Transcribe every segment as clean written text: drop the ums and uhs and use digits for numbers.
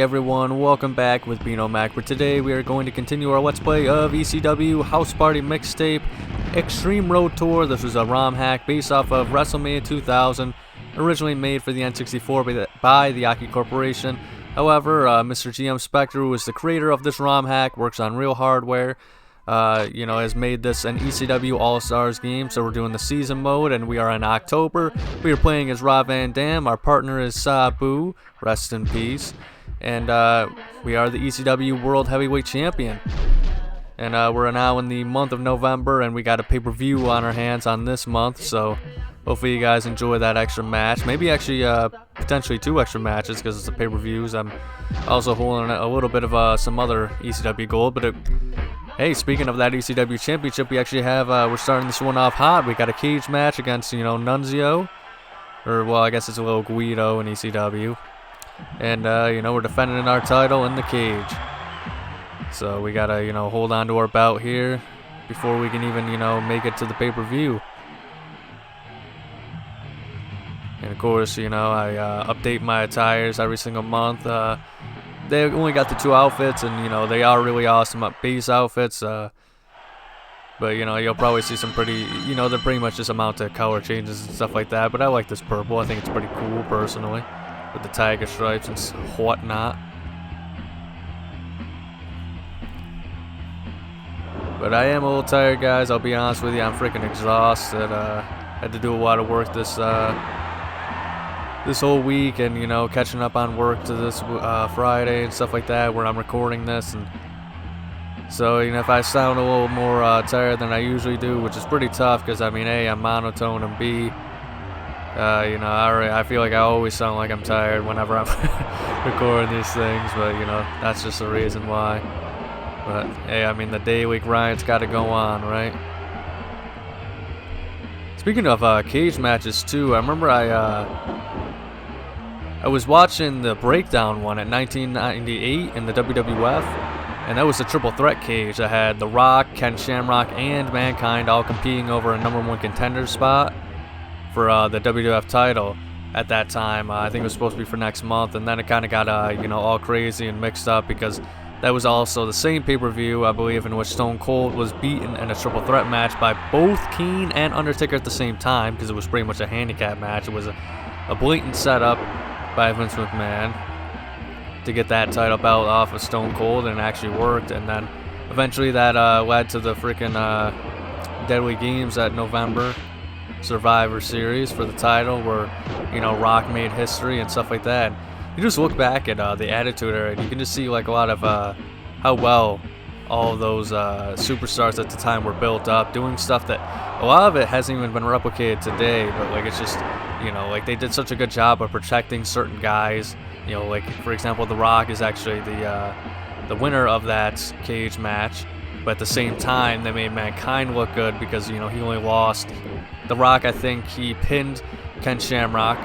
Hey everyone, welcome back with Bino Mac, where today we are going to continue our Let's Play of ECW House Party Mixtape Extreme Road Tour. This was a ROM hack based off of WrestleMania 2000, originally made for the N64 by the Aki Corporation. However, Mr. GM Spectre, who is the creator of this ROM hack, works on real hardware, has made this an ECW All-Stars game, so we're doing the season mode, and we are in October. We are playing as Rob Van Dam. Our partner is Sabu, rest in peace, and we are the ECW World Heavyweight Champion. And we're now in the month of November, and we got a pay-per-view on our hands on this month, so hopefully you guys enjoy that extra match. Maybe actually potentially 2 extra matches because it's the pay-per-views. I'm also holding a little bit of some other ECW gold, but hey, speaking of that ECW Championship, we actually have, we're starting this one off hot. We got a cage match against, Nunzio. Or, well, I guess it's a little Guido in ECW. And, we're defending our title in the cage. So we gotta, hold on to our belt here before we can even, make it to the pay-per-view. And, of course, I update my attires every single month. They only got the 2 outfits, and they are really awesome base outfits. But you'll probably see some pretty, they're pretty much just amount to color changes and stuff like that. But I like this purple. I think it's pretty cool personally, with the tiger stripes and whatnot. But I am a little tired, guys. I'll be honest with you. I'm freaking exhausted. Had to do a lot of work this whole week, and catching up on work to this Friday and stuff like that, where I'm recording this, and so if I sound a little more tired than I usually do, which is pretty tough because A, I'm monotone, and B, I feel like I always sound like I'm tired whenever I'm recording these things, but that's just the reason why. But hey, the daily grind's got to go on, right? Speaking of cage matches too, I remember I was watching the breakdown one at 1998 in the WWF, and that was a triple threat cage that had The Rock, Ken Shamrock, and Mankind all competing over a #1 contender spot for the WWF title at that time. I think it was supposed to be for next month, and then it kind of got all crazy and mixed up because that was also the same pay-per-view, I believe, in which Stone Cold was beaten in a triple threat match by both Kane and Undertaker at the same time, because it was pretty much a handicap match. It was a blatant setup by Vince McMahon to get that title belt off of Stone Cold, and it actually worked. And then eventually that led to the freaking Deadly Games at November Survivor Series for the title, where Rock made history and stuff like that. You just look back at the Attitude Era, and you can just see like a lot of how well all of those superstars at the time were built up, doing stuff that a lot of it hasn't even been replicated today, but like it's just like they did such a good job of protecting certain guys. Like for example, The Rock is actually the winner of that cage match, but at the same time they made Mankind look good because he only lost. The Rock, I think he pinned Ken Shamrock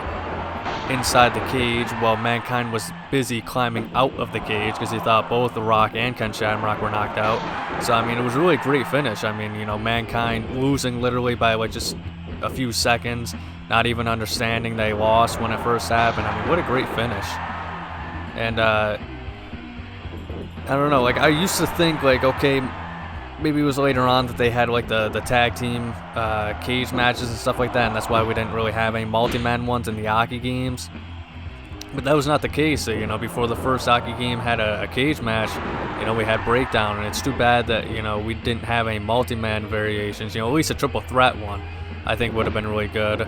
inside the cage while Mankind was busy climbing out of the cage because he thought both The Rock and Ken Shamrock were knocked out. So it was really a great finish. Mankind losing literally by like just a few seconds, not even understanding they lost when it first happened. What a great finish. And I don't know, like I used to think like, okay, maybe it was later on that they had like the tag team cage matches and stuff like that, and that's why we didn't really have any multi-man ones in the Aki games. But that was not the case. Before the first Aki game had a cage match, we had Breakdown, and it's too bad that we didn't have any multi-man variations. At least a triple threat one I think would have been really good.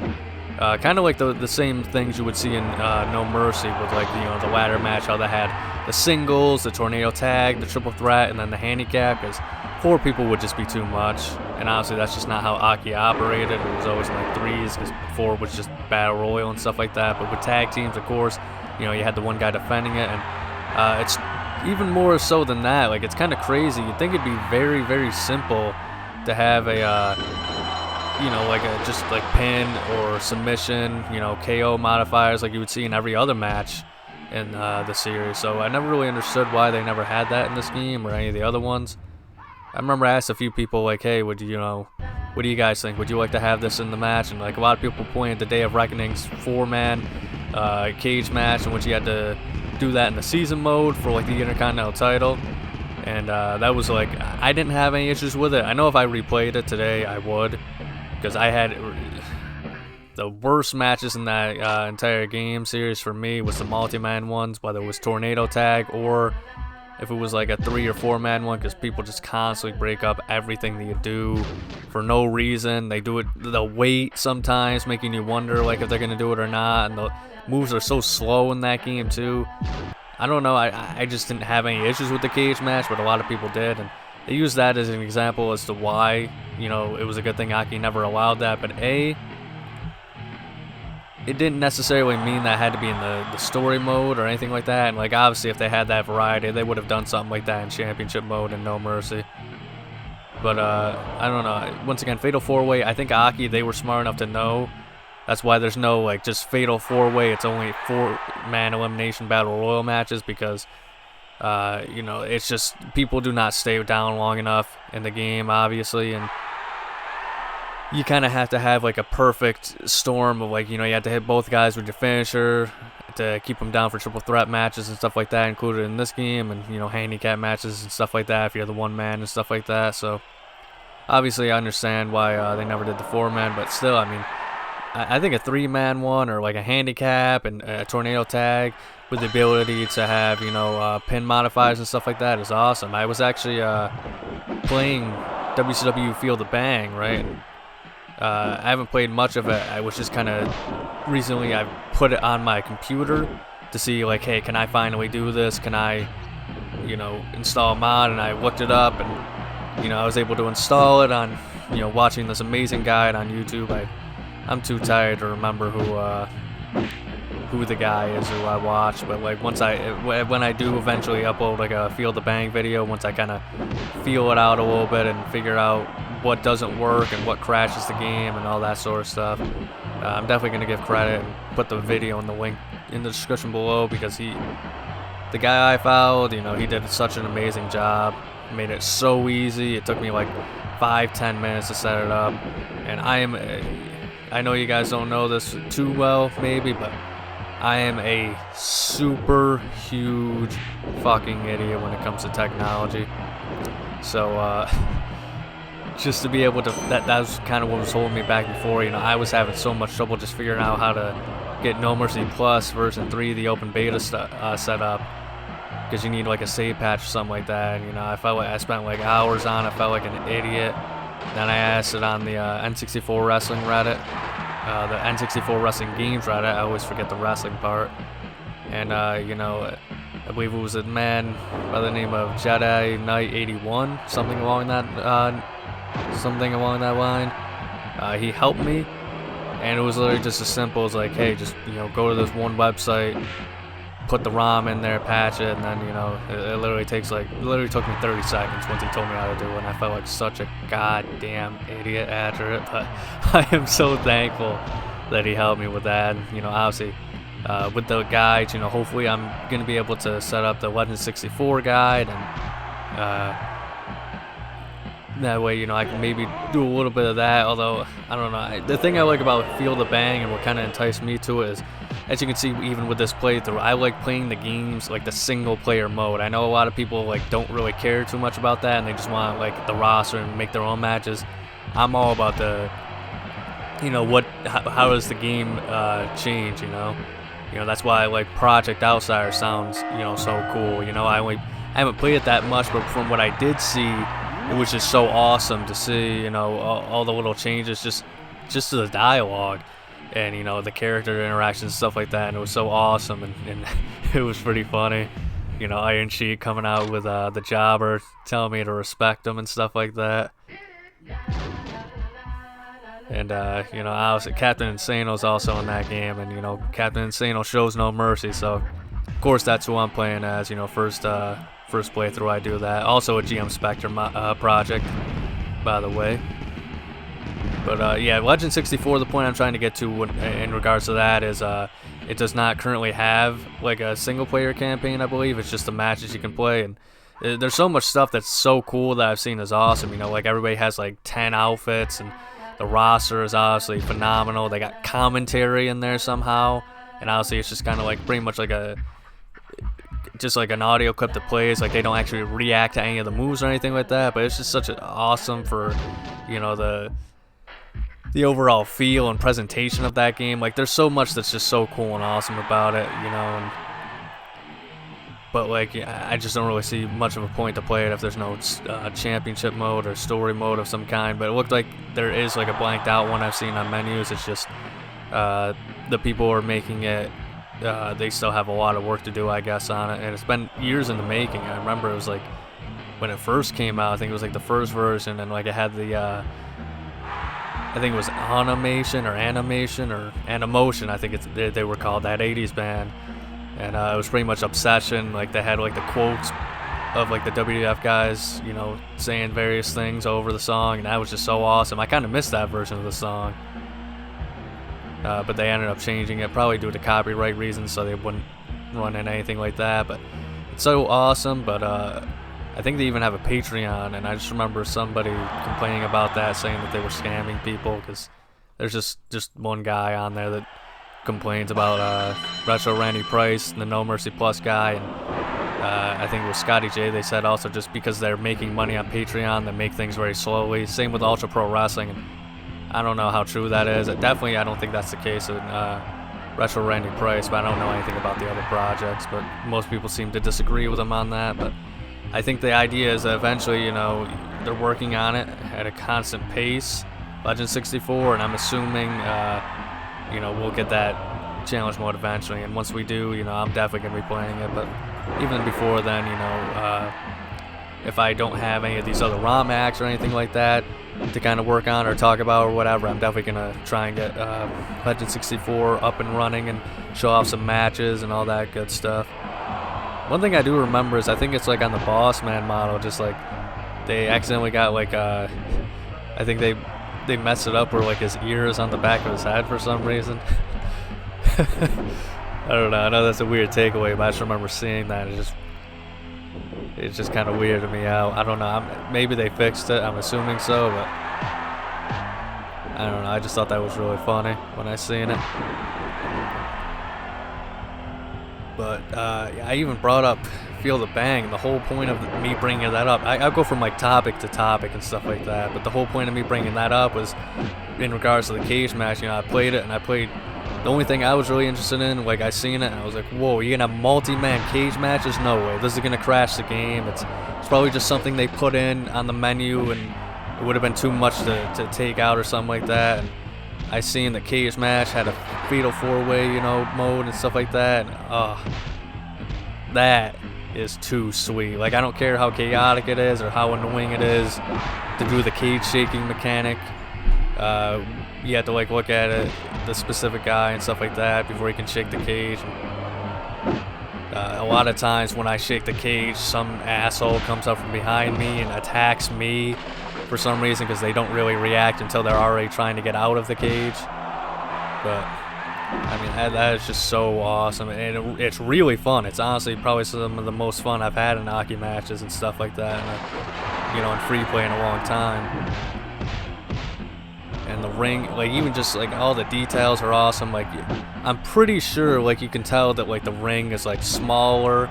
Kind of like the same things you would see in No Mercy with like the ladder match, how they had the singles, the tornado tag, the triple threat, and then the handicap, because 4 people would just be too much, and honestly that's just not how Aki operated. It was always like 3s, because 4 was just battle royal and stuff like that. But with tag teams, of course, you had the one guy defending it, and it's even more so than that. Like it's kind of crazy. You'd think it'd be very, very simple to have a like a just like pin or submission, KO modifiers like you would see in every other match in the series. So I never really understood why they never had that in this game or any of the other ones. I remember I asked a few people like, hey, what do you guys think? Would you like to have this in the match? And like a lot of people pointed the Day of Reckoning's 4-man cage match in which you had to do that in the season mode for like the Intercontinental title. And that was like, I didn't have any issues with it. I know if I replayed it today, I would, because I had the worst matches in that entire game series for me was the multi-man ones, whether it was Tornado Tag or if it was like a 3 or 4 man one, because people just constantly break up everything that you do for no reason. They do it, they'll wait sometimes, making you wonder like if they're gonna do it or not, and the moves are so slow in that game too. I don't know, I just didn't have any issues with the cage match, but a lot of people did, and they used that as an example as to why, you know, it was a good thing Aki never allowed that. But it didn't necessarily mean that it had to be in the story mode or anything like that. And like, obviously if they had that variety, they would have done something like that in championship mode and No Mercy. But I don't know, once again, Fatal 4-Way, I think Aki, they were smart enough to know. That's why there's no like just Fatal 4-Way, it's only 4-man elimination battle royal matches, because you know, it's just people do not stay down long enough in the game, obviously, and you kind of have to have like a perfect storm of like, you know, you have to hit both guys with your finisher to keep them down for triple threat matches and stuff like that included in this game, and, you know, handicap matches and stuff like that if you're the 1-man and stuff like that. So obviously I understand why they never did the 4-man, but still, I mean, I think a 3-man one or like a handicap and a tornado tag with the ability to have, you know, pin modifiers and stuff like that is awesome. I was actually playing WCW Feel the Bang, right? I haven't played much of it. I was just kind of recently, I put it on my computer to see like, hey, can I finally do this? Can I, you know, install a mod? And I looked it up, and, you know, I was able to install it on, you know, watching this amazing guide on YouTube. I'm too tired to remember who the guy is who I watch, but like when I do eventually upload like a Feel the Bang video, once I kind of feel it out a little bit and figure out what doesn't work and what crashes the game and all that sort of stuff, I'm definitely going to give credit and put the video in the link in the description below, because the guy I followed, you know, he did such an amazing job, made it so easy. It took me like 5-10 minutes to set it up, and I know you guys don't know this too well maybe, but I am a super huge fucking idiot when it comes to technology. So just to be able to, that was kind of what was holding me back before. You know, I was having so much trouble just figuring out how to get No Mercy Plus version 3, the open beta set up, because you need like a save patch or something like that. And, you know, I felt like I spent like hours on it, felt like an idiot. Then I asked it on the N64 Wrestling Reddit, the N64 Wrestling Games Reddit. I always forget the wrestling part. And, you know, I believe it was a man by the name of Jedi Knight 81, something along that line. He helped me, and it was literally just as simple as like, hey, just, you know, go to this one website, put the ROM in there, patch it, and then, you know, it literally took me 30 seconds once he told me how to do it, and I felt like such a goddamn idiot after it. But I am so thankful that he helped me with that. You know, obviously, with the guides, you know, hopefully I'm going to be able to set up the Legend 64 guide, and that way, you know, I can maybe do a little bit of that. Although, I don't know, the thing I like about Feel the Bang and what kind of enticed me to it is, as you can see, even with this playthrough, I like playing the games like the single player mode. I know a lot of people like don't really care too much about that, and they just want like the roster and make their own matches. I'm all about the, you know, how does the game change, you know? You know, that's why I like Project Outsider sounds, you know, so cool. You know, I haven't played it that much, but from what I did see, it was just so awesome to see, you know, all the little changes just to the dialogue and, you know, the character interactions and stuff like that. And it was so awesome, and it was pretty funny. You know, Iron Sheik coming out with the jobber, telling me to respect him and stuff like that. And, you know, obviously Captain Insano's also in that game, and, you know, Captain Insano shows no mercy, so of course that's who I'm playing as, you know, first playthrough I do that. Also a GM Spectre project, by the way. But yeah, Legend 64, the point I'm trying to get to in regards to that is it does not currently have like a single player campaign, I believe. It's just the matches you can play, and there's so much stuff that's so cool that I've seen is awesome. You know, like everybody has like 10 outfits, and the roster is obviously phenomenal. They got commentary in there somehow, and obviously it's just kind of like pretty much like just like an audio clip that plays. Like they don't actually react to any of the moves or anything like that. But it's just such an awesome for, you know, the overall feel and presentation of that game. Like there's so much that's just so cool and awesome about it, you know. But like, I just don't really see much of a point to play it if there's no championship mode or story mode of some kind. But it looked like there is like a blanked out one I've seen on menus. It's just the people who are making it, they still have a lot of work to do, I guess, on it. And it's been years in the making. I remember it was like when it first came out, I think it was like the first version, and like it had the I think it was Animation or Animotion, I think they were called, that 80s band. And it was pretty much Obsession. Like they had like the quotes of like the WWF guys, you know, saying various things over the song, and that was just so awesome. I kind of missed that version of the song, but they ended up changing it, probably due to copyright reasons, so they wouldn't run in anything like that. But it's so awesome. But I think they even have a Patreon, and I just remember somebody complaining about that, saying that they were scamming people, because there's just one guy on there that complains about Retro Randy Price, the No Mercy Plus guy, and I think it was Scotty J. They said also just because they're making money on Patreon, they make things very slowly. Same with Ultra Pro Wrestling, and I don't know how true that is. Definitely, I don't think that's the case with Retro Randy Price, but I don't know anything about the other projects. But most people seem to disagree with him on that. But I think the idea is that eventually, you know, they're working on it at a constant pace, Legend 64, and I'm assuming you know, we'll get that challenge mode eventually, and once we do, you know, I'm definitely going to be playing it. But even before then, you know, if I don't have any of these other ROM hacks or anything like that to kind of work on or talk about or whatever, I'm definitely going to try and get Legend 64 up and running and show off some matches and all that good stuff. One thing I do remember is I think it's like on the Boss Man model, just like they accidentally got like I think they messed it up where like his ear is on the back of his head for some reason. I don't know. I know that's a weird takeaway, but I just remember seeing that. It's just kind of weirded me out. I don't know. Maybe they fixed it. I'm assuming so, but I don't know. I just thought that was really funny when I seen it. But I even brought up Feel the Bang. The whole point of me bringing that up, I'll go from like topic to topic and stuff like that, but the whole point of me bringing that up was in regards to the cage match. You know, I played it, and the only thing I was really interested in, like I seen it and I was like, whoa, you're gonna have multi-man cage matches? No way, this is gonna crash the game. It's probably just something they put in on the menu, and it would have been too much to take out or something like that. And I seen the cage match had a fatal 4-way, you know, mode and stuff like that, and that is too sweet. Like, I don't care how chaotic it is or how annoying it is to do the cage shaking mechanic. You have to like look at it, the specific guy and stuff like that before he can shake the cage. A lot of times when I shake the cage, some asshole comes up from behind me and attacks me for some reason, because they don't really react until they're already trying to get out of the cage. But I mean, that is just so awesome, and it's really fun. It's honestly probably some of the most fun I've had in hockey matches and stuff like that, and, you know, in free play in a long time. And the ring, like, even just like all the details are awesome. Like, I'm pretty sure, like, you can tell that like the ring is like smaller,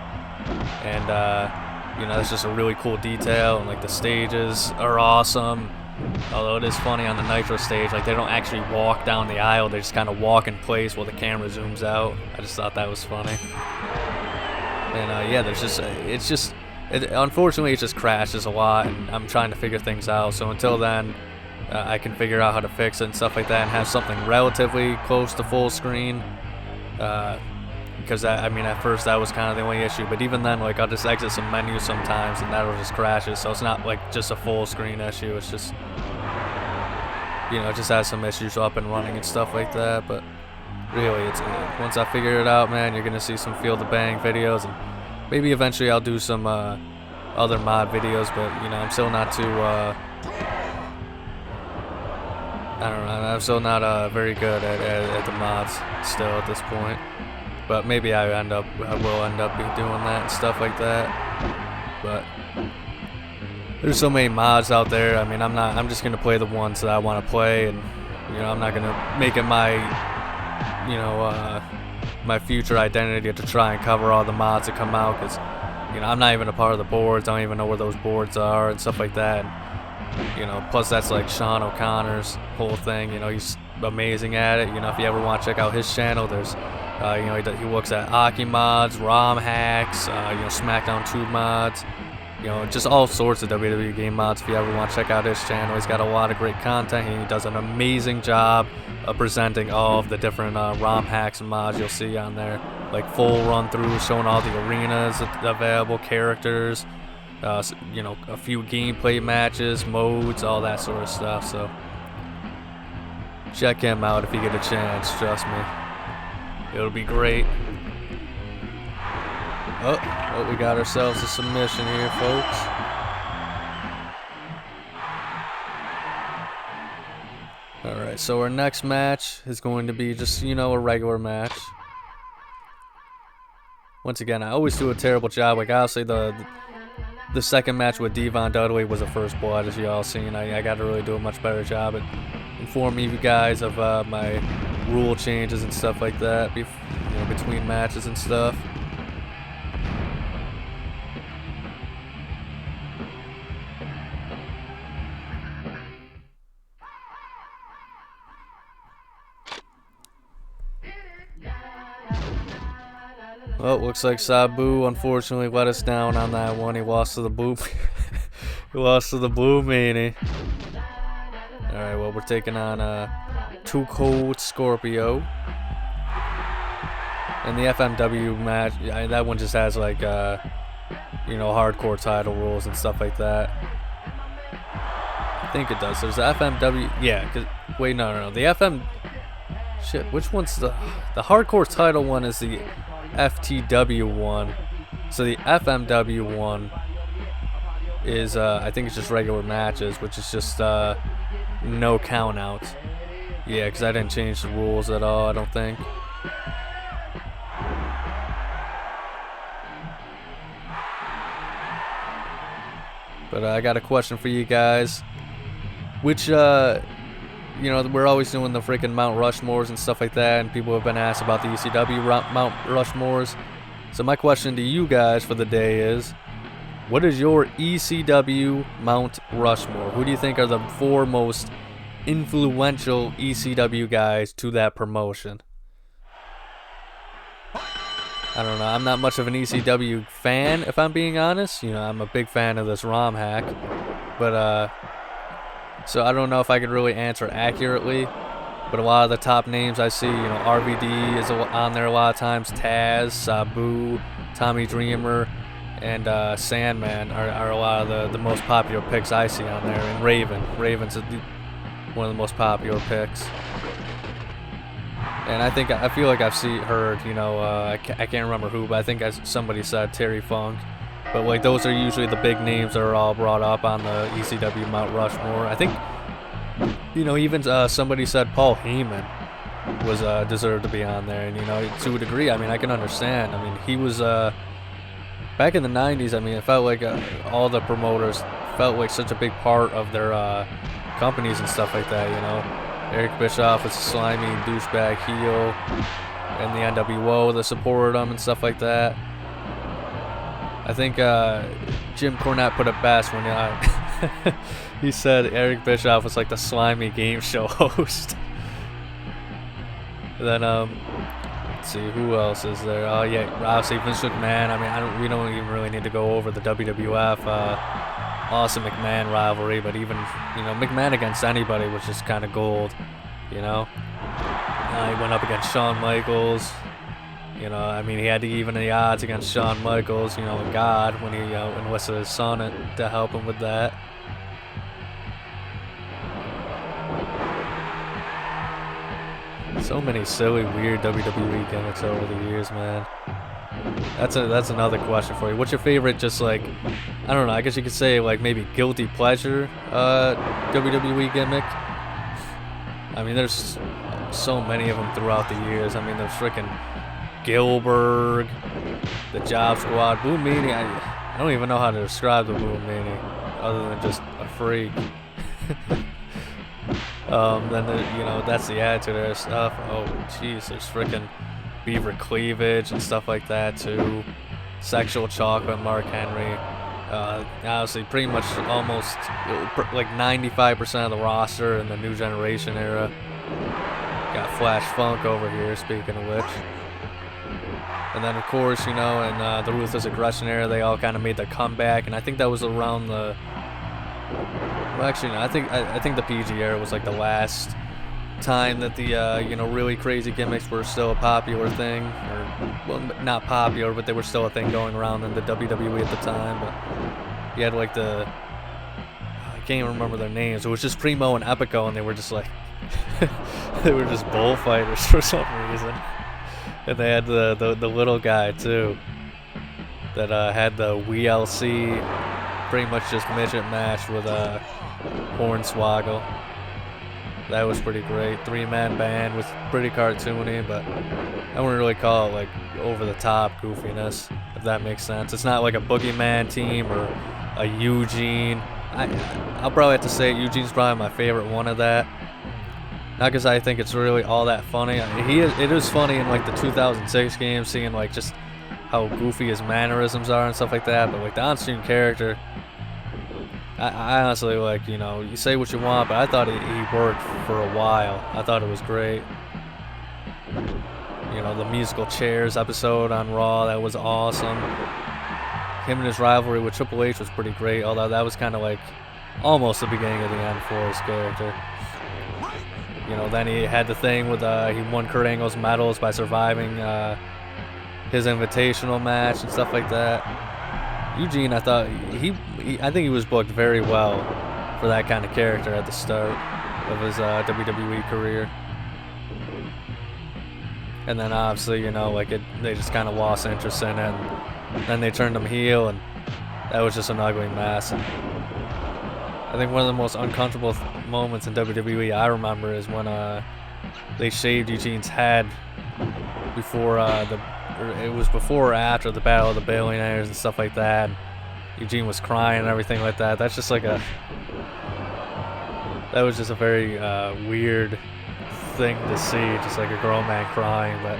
and you know, it's just a really cool detail. And like the stages are awesome. Although it is funny on the Nitro stage, like they don't actually walk down the aisle, they just kind of walk in place while the camera zooms out. I just thought that was funny. And yeah, unfortunately it just crashes a lot, and I'm trying to figure things out. So until then, I can figure out how to fix it and stuff like that, and have something relatively close to full screen. Because I mean, at first that was kind of the only issue, but even then, like, I'll just exit some menus sometimes and that'll just crash it. So it's not like just a full screen issue, it's just, you know, it just has some issues up and running and stuff like that. But really, it's once I figure it out, man, you're gonna see some Feel the Bang videos, and maybe eventually I'll do some other mod videos. But you know, I'm still not too I don't know, I'm still not very good at the mods still at this point. But maybe I will end up doing that and stuff like that. But there's so many mods out there. I mean, I'm just gonna play the ones that I want to play, and you know, I'm not gonna make it my, you know, my future identity to try and cover all the mods that come out, because you know I'm not even a part of the boards. I don't even know where those boards are and stuff like that. And, you know, plus that's like Sean O'Connor's whole thing. You know, he's amazing at it. You know, if you ever want to check out his channel, there's you know, he looks at Aki mods, ROM hacks, you know, SmackDown 2 mods, you know, just all sorts of WWE game mods. If you ever want to check out his channel, he's got a lot of great content, and he does an amazing job of presenting all of the different ROM hacks and mods you'll see on there, like full run through, showing all the arenas, available characters, you know, a few gameplay matches, modes, all that sort of stuff. So check him out if you get a chance. Trust me, it'll be great. Oh, we got ourselves a submission here, folks. Alright, so our next match is going to be just, you know, a regular match. Once again, I always do a terrible job. Like, obviously, the second match with Devon Dudley was a first blood, as you all seen. I got to really do a much better job at informing you guys of my rule changes and stuff like that, you know, between matches and stuff. Well, looks like Sabu unfortunately let us down on that one. He lost to the Blue. He lost to the Blue Meanie. All right, well, we're taking on Too Cold Scorpio. And the FMW match, that one just has like you know, hardcore title rules and stuff like that. I think it does. There's the FMW. Yeah. Wait, no. The FM. Shit. Which one's the hardcore title one? Is the FTW one. So the FMW one is I think it's just regular matches, which is just no count outs. Yeah, because I didn't change the rules at all, I don't think. But I got a question for you guys. Which you know, we're always doing the freaking Mount Rushmores and stuff like that, and people have been asked about the ECW Mount Rushmores. So my question to you guys for the day is, what is your ECW Mount Rushmore? Who do you think are the 4 most influential ECW guys to that promotion? I don't know. I'm not much of an ECW fan, if I'm being honest. You know, I'm a big fan of this ROM hack, but so I don't know if I could really answer accurately, but a lot of the top names I see, you know, RVD is on there a lot of times, Taz, Sabu, Tommy Dreamer, and Sandman are a lot of the most popular picks I see on there, and Raven's one of the most popular picks. And I feel like I've heard, you know, I can't remember who, but I think somebody said Terry Funk. But like those are usually the big names that are all brought up on the ECW Mount Rushmore. I think, you know, even somebody said Paul Heyman was deserved to be on there, and you know, to a degree, I mean, I can understand. I mean, he was back in the 90s. I mean, it felt like all the promoters felt like such a big part of their companies and stuff like that. You know, Eric Bischoff was a slimy douchebag heel, and the NWO that supported him and stuff like that. I think Jim Cornette put it best when he said Eric Bischoff was like the slimy game show host. Then let's see, who else is there? Oh yeah, obviously Vince McMahon. I mean, we don't even really need to go over the WWF Austin McMahon rivalry, but even, you know, McMahon against anybody was just kind of gold. You know, he went up against Shawn Michaels. You know, I mean, he had to even the odds against Shawn Michaels, you know, God, when he enlisted his son to help him with that. So many silly, weird WWE gimmicks over the years, man. That's another question for you. What's your favorite, just like, I don't know, I guess you could say like maybe guilty pleasure WWE gimmick? I mean, there's so many of them throughout the years. I mean, there's freaking Gilbert, the Job Squad, Blue Meanie. I don't even know how to describe the Blue Meanie other than just a freak. Then you know, that's the Attitude Era stuff. Oh jeez, there's freaking beaver cleavage and stuff like that too. Sexual Chocolate, Mark Henry. Honestly, pretty much almost like 95% of the roster in the New Generation era. Got Flash Funk over here, speaking of which. And then, of course, you know, in the Ruthless Aggression era, they all kind of made the comeback, and I think that was around the... Well, actually, no, I think the PG era was like the last time that the you know, really crazy gimmicks were still a popular thing, or well, not popular, but they were still a thing going around in the WWE at the time. But you had like the, I can't even remember their names. It was just Primo and Epico, and they were just like they were just bullfighters for some reason. And they had the little guy too that had the WLC, pretty much just midget match with Hornswoggle. That was pretty great. 3-man band was pretty cartoony, but I wouldn't really call it like over-the-top goofiness, if that makes sense. It's not like a Boogeyman team or a Eugene. I'll probably have to say Eugene's probably my favorite one of that. Not because I think it's really all that funny. It is funny in like the 2006 game, seeing like just how goofy his mannerisms are and stuff like that. But like the on-screen character, I honestly, like, you know, you say what you want, but I thought he worked for a while. I thought it was great. You know, the musical chairs episode on Raw, that was awesome. Him and his rivalry with Triple H was pretty great, although that was kind of like almost the beginning of the end for his character. You know, then he had the thing with, he won Kurt Angle's medals by surviving his invitational match and stuff like that. Eugene, I thought I think he was booked very well for that kind of character at the start of his WWE career. And then obviously, you know, like they just kind of lost interest in it, and then they turned him heel, and that was just an ugly mess. And I think one of the most uncomfortable moments in WWE I remember is when they shaved Eugene's head before it was before or after the Battle of the Billionaires and stuff like that. Eugene was crying and everything like that. That's just like that was just a very weird thing to see, just like a grown man crying. But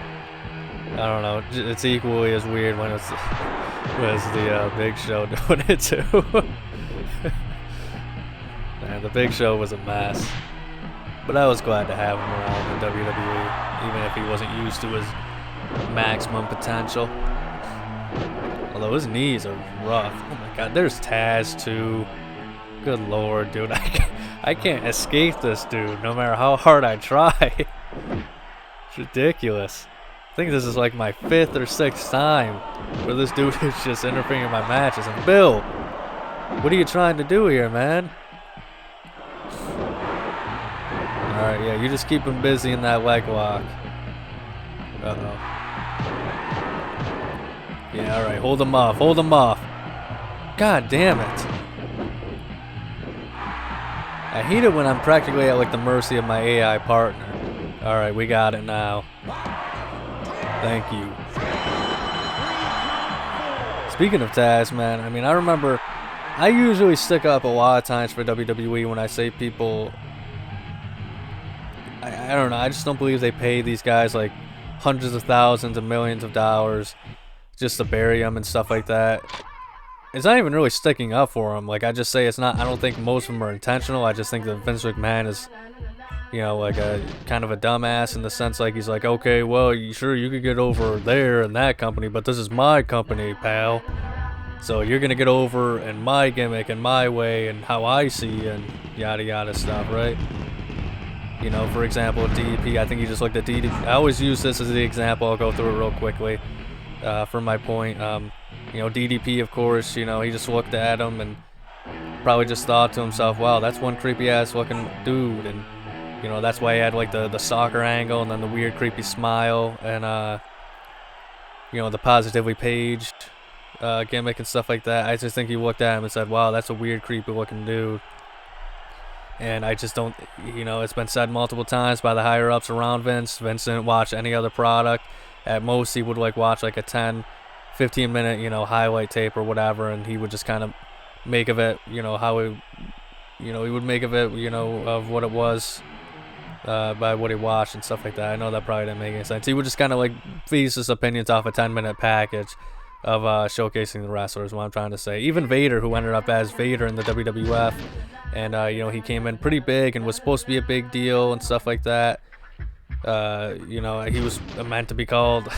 I don't know, it's equally as weird when it's the Big Show doing it too. Man, the Big Show was a mess. But I was glad to have him around in WWE, even if he wasn't used to his maximum potential. Although his knees are rough. Oh my god, there's Taz too. Good lord, dude. I can't escape this dude no matter how hard I try. It's ridiculous. I think this is like my 5th or 6th time where this dude is just interfering in my matches. And Bill, what are you trying to do here, man? Alright, yeah, you just keep him busy in that leg lock. Uh-oh. Yeah, alright, hold him off, hold him off. God damn it. I hate it when I'm practically at like the mercy of my AI partner. Alright, we got it now. Thank you. Speaking of Taz, man, I mean, I remember I usually stick up a lot of times for WWE when I say people, I don't know, I just don't believe they pay these guys like hundreds of thousands and millions of dollars just to bury them and stuff like that. It's not even really sticking up for them. Like, I just say it's not, I don't think most of them are intentional. I just think that Vince McMahon is, you know, like a kind of a dumbass in the sense like he's like, okay, well, you could get over there in that company, but this is my company, pal. So you're gonna get over in my gimmick and my way and how I see and yada yada stuff, right? You know, for example, DDP, I think he just looked at DDP. I always use this as the example. I'll go through it real quickly for my point. You know, DDP, of course, you know, he just looked at him and probably just thought to himself, wow, that's one creepy ass looking dude. And, you know, that's why he had like the soccer angle and then the weird creepy smile and, you know, the positively paged gimmick and stuff like that. I just think he looked at him and said, wow, that's a weird creepy looking dude. And I just don't, you know, it's been said multiple times by the higher ups around Vince. Vince didn't watch any other product. At most, he would like watch like a 10-15 minute, you know, highlight tape or whatever, and he would just kind of make of it, you know, how he, you know, he would make of it, you know, of what it was by what he watched and stuff like that. I know that probably didn't make any sense. He would just kind of like feast his opinions off a 10-minute package of showcasing the wrestlers, what I'm trying to say. Even Vader, who ended up as Vader in the WWF, and you know, he came in pretty big and was supposed to be a big deal and stuff like that. You know, he was meant to be called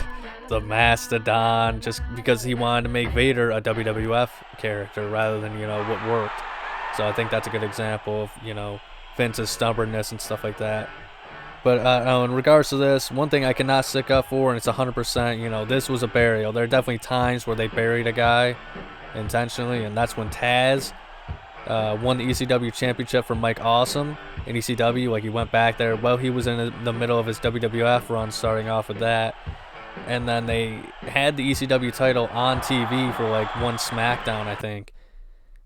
the Mastodon just because he wanted to make Vader a WWF character rather than, you know, what worked. So I think that's a good example of, you know, Vince's stubbornness and stuff like that. But in regards to this, one thing I cannot stick up for, and it's 100%, you know, this was a burial. There are definitely times where they buried a guy intentionally, and that's when Taz won the ECW championship from Mike Awesome in ECW. Like, he went back there while he was in the middle of his WWF run, starting off with that. And then they had the ECW title on TV for like one SmackDown, I think.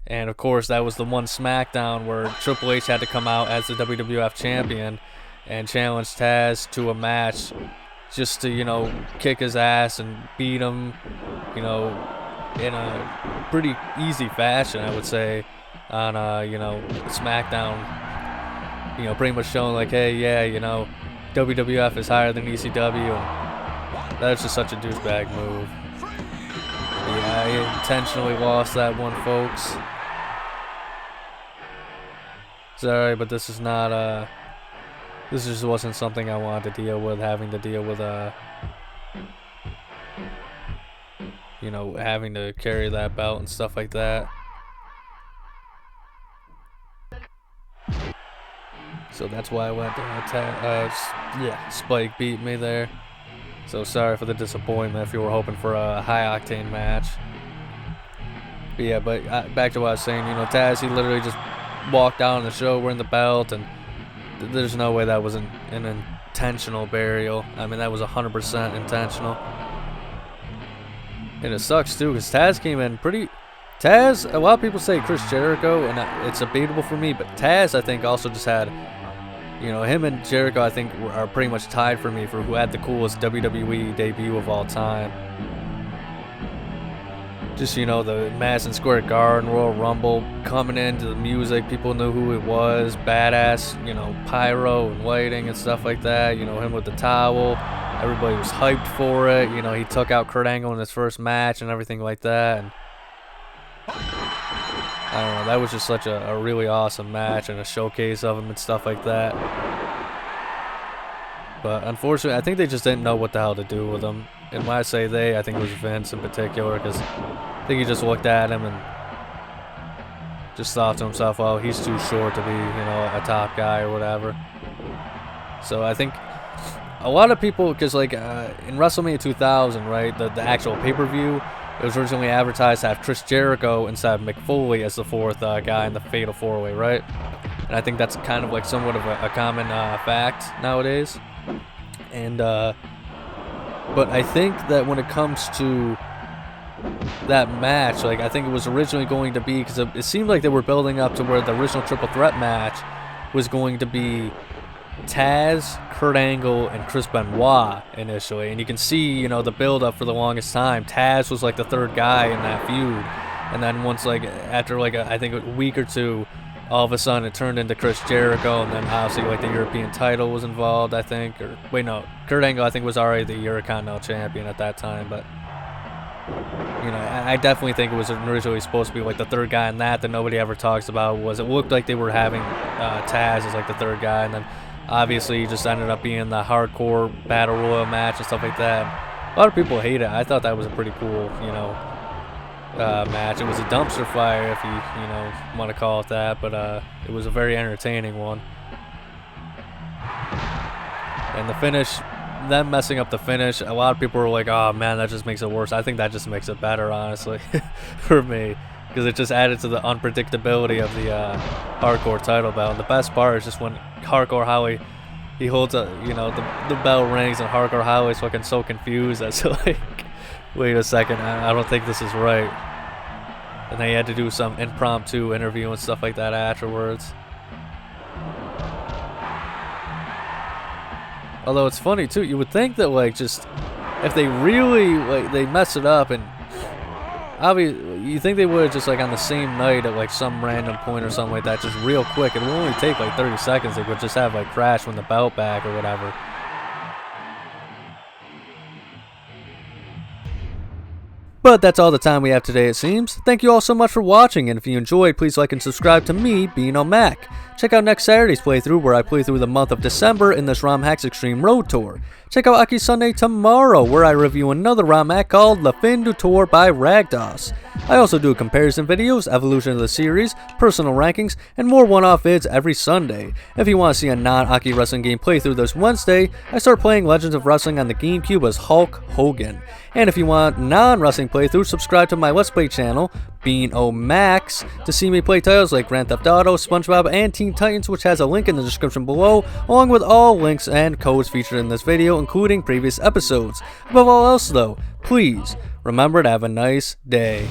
And of course, that was the one SmackDown where Triple H had to come out as the WWF champion and challenge Taz to a match just to, you know, kick his ass and beat him, you know, in a pretty easy fashion, I would say, on, you know, SmackDown. You know, pretty much showing like, hey, yeah, you know, WWF is higher than ECW, and that's just such a douchebag move. Yeah, I intentionally lost that one, folks. Sorry, but this is not, this just wasn't something I wanted to deal with, having to deal with, you know, having to carry that belt and stuff like that. So that's why I went to Spike beat me there. So sorry for the disappointment if you were hoping for a high-octane match. But yeah, but back to what I was saying, you know, Taz, he literally just walked out on the show wearing the belt, and there's no way that was an intentional burial. I mean, that was 100% intentional. And it sucks, too, because Taz came in pretty... Taz, a lot of people say Chris Jericho, and it's debatable for me, but Taz, I think, also just had... You know, him and Jericho, I think, are pretty much tied for me for who had the coolest WWE debut of all time. Just, you know, the Madison Square Garden, Royal Rumble, coming into the music, people knew who it was, badass, you know, pyro and lighting and stuff like that. You know, him with the towel, everybody was hyped for it. You know, he took out Kurt Angle in his first match and everything like that. And I don't know, that was just such a really awesome match and a showcase of him and stuff like that. But unfortunately, I think they just didn't know what the hell to do with him. And when I say they, I think it was Vince in particular, because I think he just looked at him and just thought to himself, well, he's too short to be, you know, a top guy or whatever. So I think a lot of people, because like in WrestleMania 2000, right, the actual pay-per-view, it was originally advertised to have Chris Jericho instead of Mick Foley as the fourth guy in the Fatal 4-Way, right? And I think that's kind of like somewhat of a common fact nowadays. And but I think that when it comes to that match, like, I think it was originally going to be, because it seemed like they were building up to where the original triple threat match was going to be Taz, Kurt Angle, and Chris Benoit initially. And you can see, you know, the build-up for the longest time. Taz was like the third guy in that feud. And then once, like, after like I think a week or two, all of a sudden it turned into Chris Jericho, and then obviously like the European title was involved, I think. Or wait, no, Kurt Angle I think was already the Eurocontinental champion at that time. But you know, I definitely think it was originally supposed to be like the third guy in that nobody ever talks about. Was it looked like they were having Taz as like the third guy, and then obviously he just ended up being the hardcore battle royal match and stuff like that. A lot of people hate it. I thought that was a pretty cool, you know, match. It was a dumpster fire, if you know, want to call it that, but it was a very entertaining one. And the finish, them messing up the finish, a lot of people were like, oh man, that just makes it worse. I think that just makes it better, honestly, for me, because it just added to the unpredictability of the hardcore title belt. And the best part is just when Hardcore Holly, he holds a, you know, the bell rings and Hardcore Holly's fucking so confused as to like, wait a second, I don't think this is right. And they had to do some impromptu interview and stuff like that afterwards. Although it's funny too, you would think that like just if they really like they mess it up, and obviously you think they would just like on the same night at like some random point or something like that, just real quick. It will only take like 30 seconds. They would just have like Crash win the belt back or whatever. But that's all the time we have today, it seems. Thank you all so much for watching, and if you enjoyed, please like and subscribe to me, Beano Mac. Check out next Saturday's playthrough, where I play through the month of December in this ROM Hacks Extreme Road Tour. Check out Aki Sunday tomorrow, where I review another ROM hack called La Fin du Tour by Ragdos. I also do comparison videos, evolution of the series, personal rankings, and more one-off vids every Sunday. If you want to see a non-Aki wrestling game playthrough this Wednesday, I start playing Legends of Wrestling on the GameCube as Hulk Hogan. And if you want non-wrestling playthroughs, subscribe to my Let's Play channel, Beano Max, to see me play titles like Grand Theft Auto, SpongeBob, and Teen Titans, which has a link in the description below, along with all links and codes featured in this video, including previous episodes. Above all else though, please remember to have a nice day.